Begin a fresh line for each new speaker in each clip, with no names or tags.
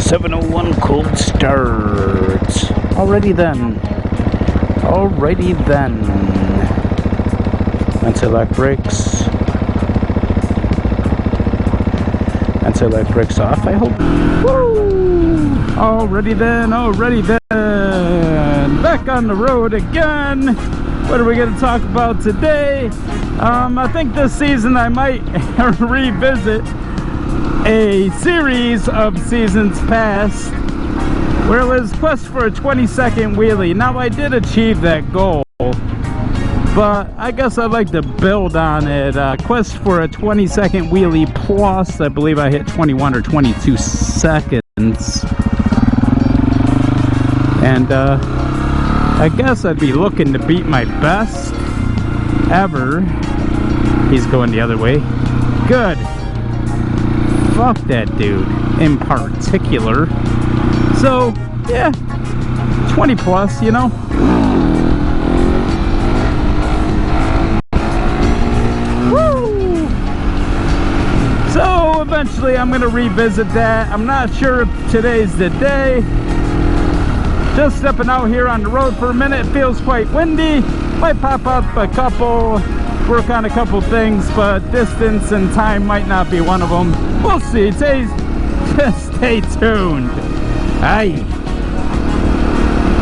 701 cold start. Alrighty then. Anti-lock brakes. Anti-lock brakes off, I hope. Woo! Alrighty then. Back on the road again. What are we going to talk about today? I think this season I might revisit a series of seasons past where it was quest for a 20-second wheelie. Now I did achieve that goal, but I guess I'd like to build on it. Quest for a 20-second wheelie plus, I believe I hit 21 or 22 seconds. And I guess I'd be looking to beat my best ever. He's going the other way. Good. Fuck that dude in particular. So, yeah, 20 plus, you know. Woo! So, eventually I'm going to revisit that. I'm not sure if today's the day. Just stepping out here on the road for a minute. It feels quite windy. Might pop up a couple, work on a couple things, but distance and time might not be one of them. We'll see. Just stay tuned. Aye.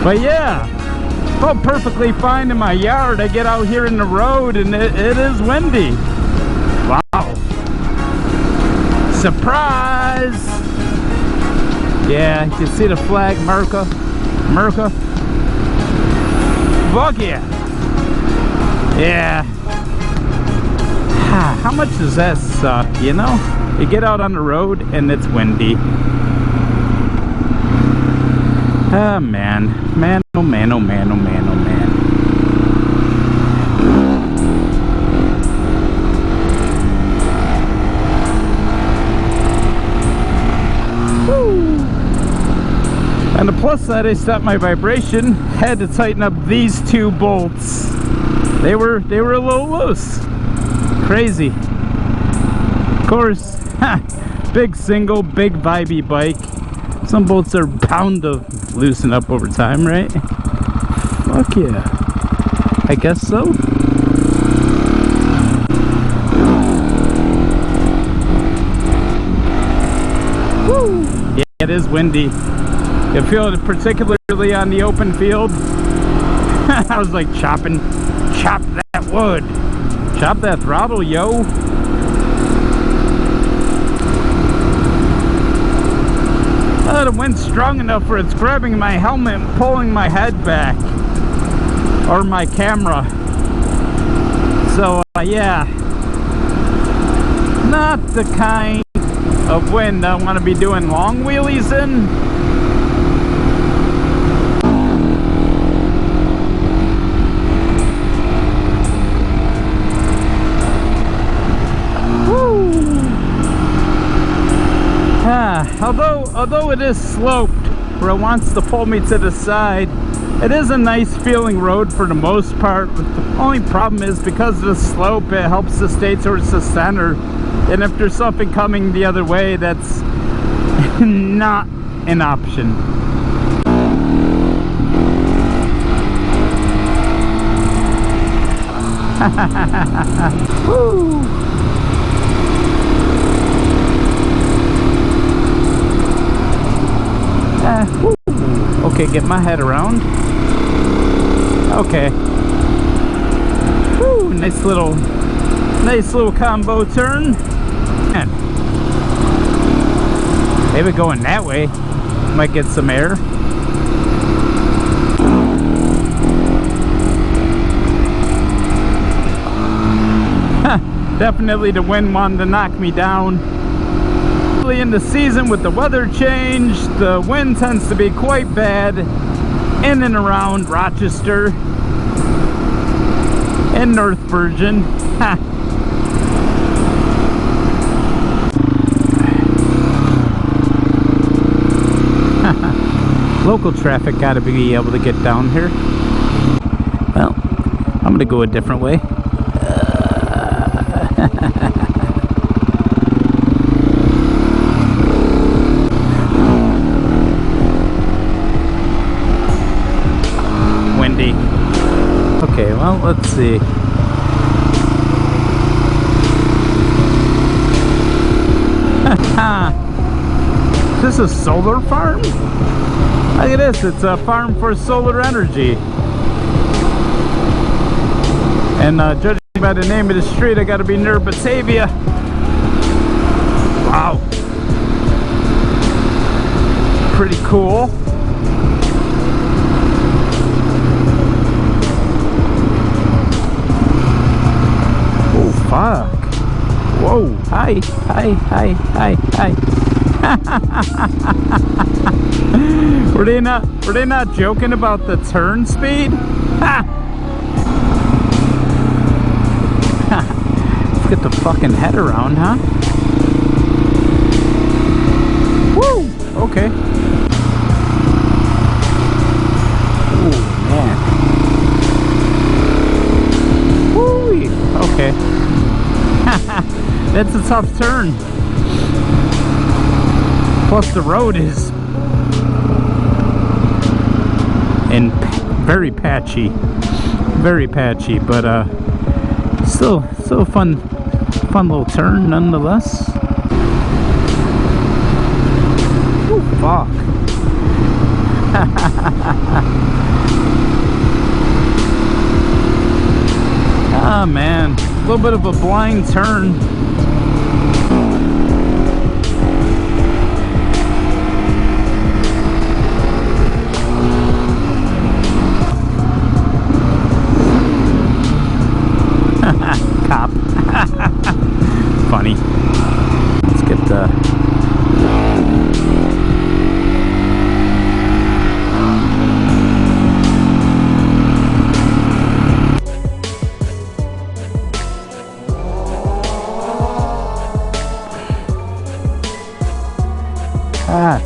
But yeah, felt perfectly fine in my yard. I get out here in the road and it is windy. Wow. Surprise! Yeah, you can see the flag, America. Fuck yeah. Yeah. How much does that suck, you know? You get out on the road and it's windy. Ah, man. Man, oh man, oh man, oh man, oh man. Woo. On the plus side, I stopped my vibration. Had to tighten up these two bolts. They were a little loose. Crazy. Of course, big single, big vibey bike. Some bolts are bound to loosen up over time, right? Fuck yeah. I guess so. Woo! Yeah, it is windy. You feel it particularly on the open field. I was like chop that wood. Chop that throttle, yo. The wind's strong enough where it's grabbing my helmet and pulling my head back. Or my camera. So, yeah. Not the kind of wind I want to be doing long wheelies in. Although it is sloped where it wants to pull me to the side, it is a nice feeling road for the most part. But the only problem is because of the slope, it helps to stay towards the center. And if there's something coming the other way, that's not an option. Woo! Okay, get my head around. Okay. Woo, nice little combo turn. Man. Maybe going that way might get some air. Definitely the wind wanted to knock me down. In the season with the weather change, the wind tends to be quite bad in and around Rochester and North Virgin. Ha. Local traffic gotta be able to get down here. Well, I'm gonna go a different way. this a solar farm? Look at this, it's a farm for solar energy. And judging by the name of the street, I gotta be near Batavia. Wow. Pretty cool. Oh, fuck. Whoa. Hi. Were they not joking about the turn speed? Ha! Let's get the fucking head around, huh? Woo! Okay. Ooh, man. Woo! Okay. That's a tough turn. Plus the road is very patchy, but still a fun little turn nonetheless. Oh fuck. Ah man, a little bit of a blind turn. Cop. Funny. Let's get the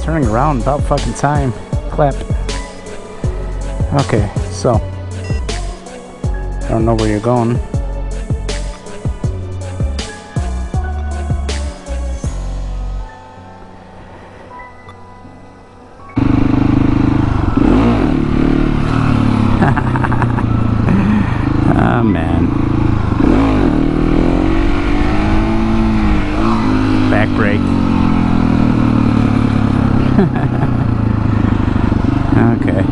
turning around about fucking time. Clap. Okay, so I don't know where you're going. Oh man. Back brake. Okay.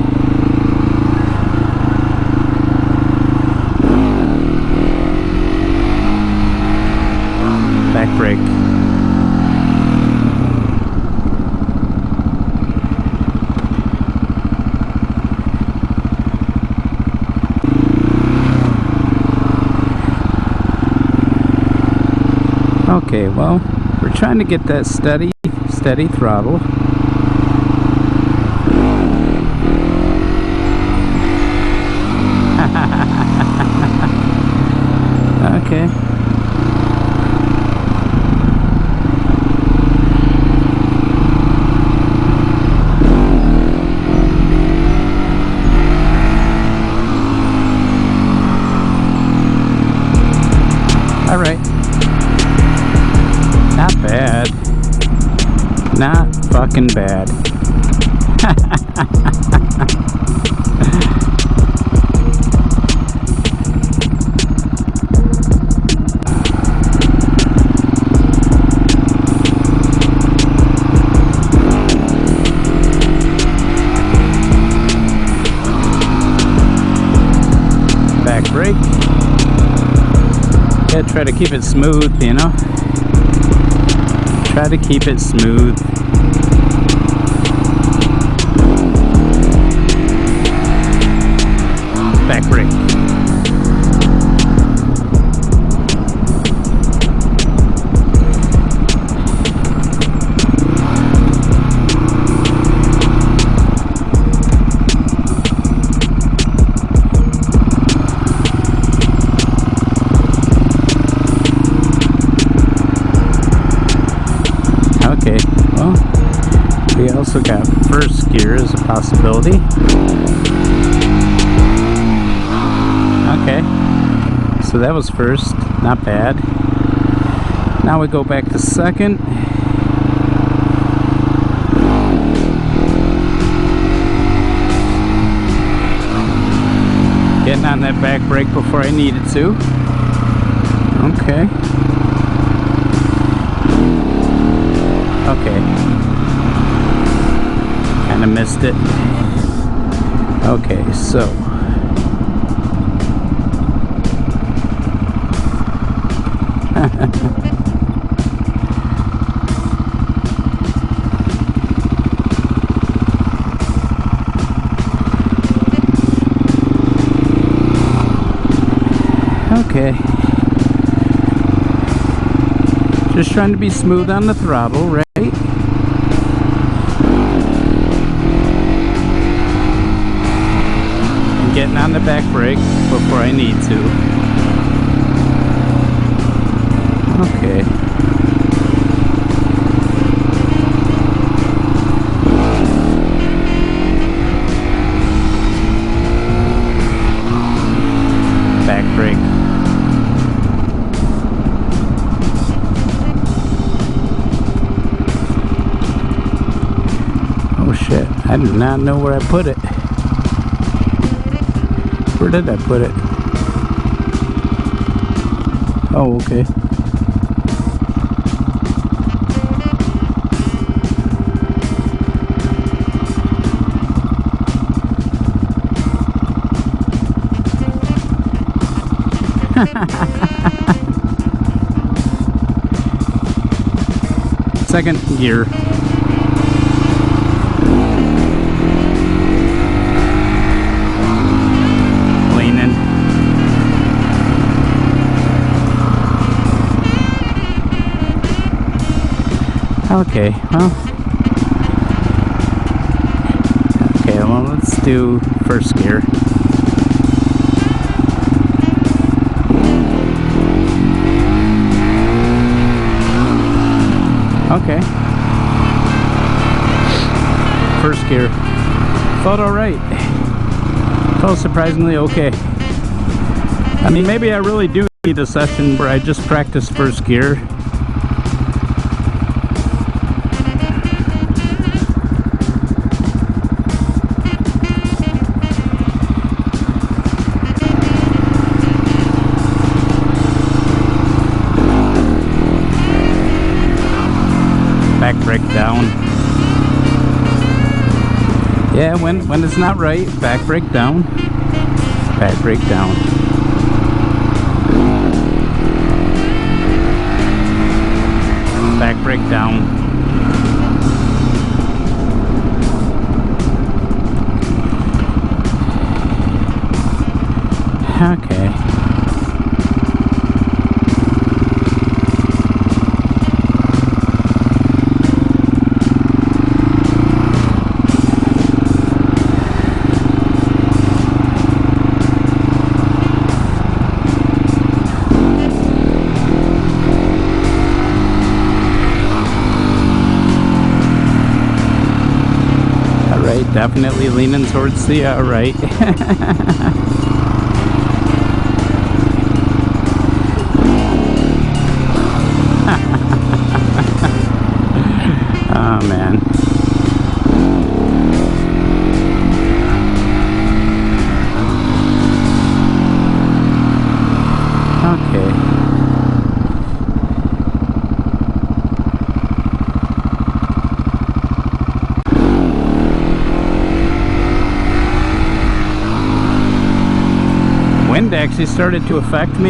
Back brake. Okay, well, we're trying to get that steady throttle. Okay. All right. Not bad. Not fucking bad. Back brake. Yeah, try to keep it smooth, you know? Try to keep it smooth. Back brake. Okay, well, we also got first gear as a possibility. Okay, so that was first, not bad. Now we go back to second. Getting on that back brake before I needed to. Okay. Okay. of missed it. Okay, so okay. Just trying to be smooth on the throttle, right? And getting on the back brake before I need to. Okay. Back brake. Oh shit, I do not know where I put it. Where did I put it? Oh, okay. Second gear. Leaning. Okay, well. Okay, well, let's do first gear. Okay. First gear. Felt alright. Felt surprisingly okay. I mean, maybe I really do need a session where I just practice first gear. Back brake down. Yeah, when it's not right, back brake down. Back brake down. Back brake down. Okay. Definitely leaning towards the right. Oh man. Okay. Wind actually started to affect me.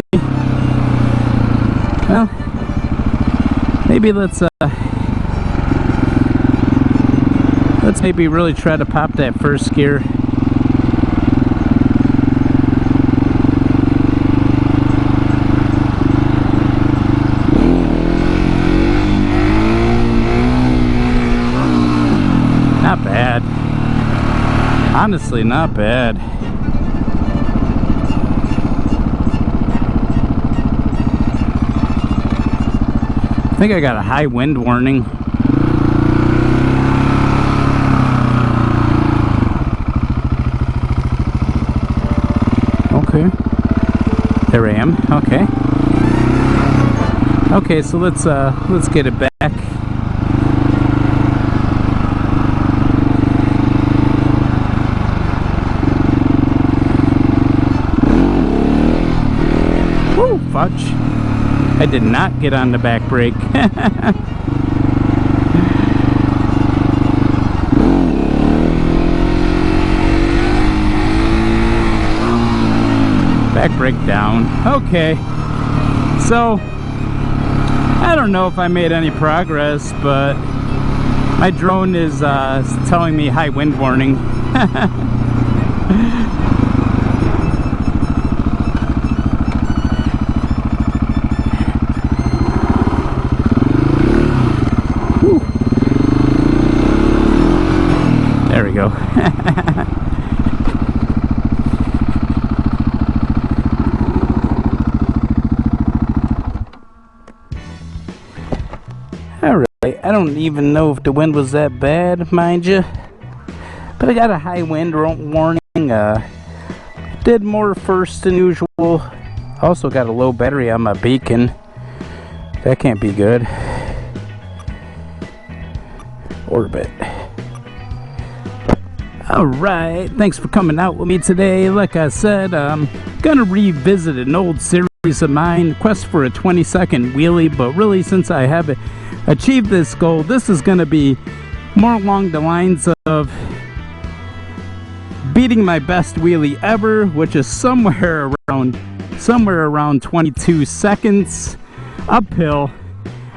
Well, maybe let's maybe really try to pop that first gear. Not bad. Honestly, not bad. I think I got a high wind warning. Okay. There I am. Okay. Okay, so let's get it back. Woo, fudge. I did not get on the back brake. Back brake down. Okay. So, I don't know if I made any progress, but my drone is telling me high wind warning. There we go. Alright, I don't even know if the wind was that bad, mind you. But I got a high wind warning. Did more first than usual. Also got a low battery on my beacon. That can't be good. Orbit. Alright, thanks for coming out with me today. Like I said, I'm gonna revisit an old series of mine, Quest for a 20-second wheelie, but really since I haven't achieved this goal, this is gonna be more along the lines of beating my best wheelie ever, which is somewhere around 22 seconds uphill.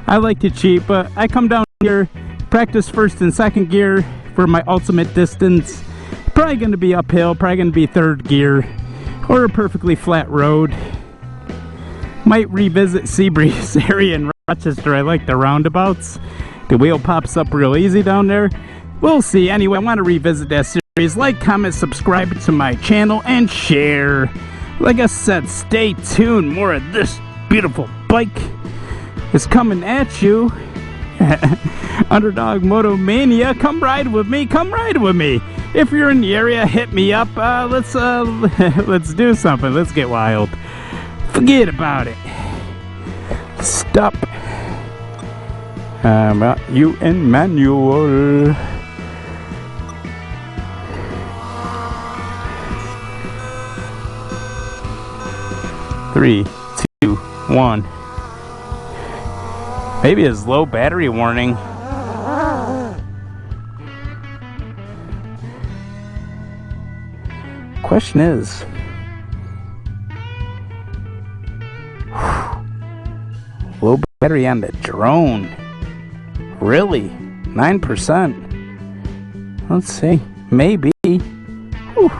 I like to cheat, but I come down here, practice first and second gear for my ultimate distance. Probably going to be uphill, probably going to be third gear or a perfectly flat road. Might revisit Seabreeze area in Rochester. I like the roundabouts. The wheel pops up real easy down there. We'll see. Anyway, I want to revisit that series. Like, comment, subscribe to my channel, and share. Like I said, stay tuned. More of this beautiful bike is coming at you. Underdog Moto Mania, come ride with me, come ride with me. If you're in the area, hit me up. Let's do something. Let's get wild. Forget about it. Stop. You in manual. Three, two, one. Maybe it's low battery warning. Question is, low battery on the drone. Really? 9%? Let's see. Maybe. Whew.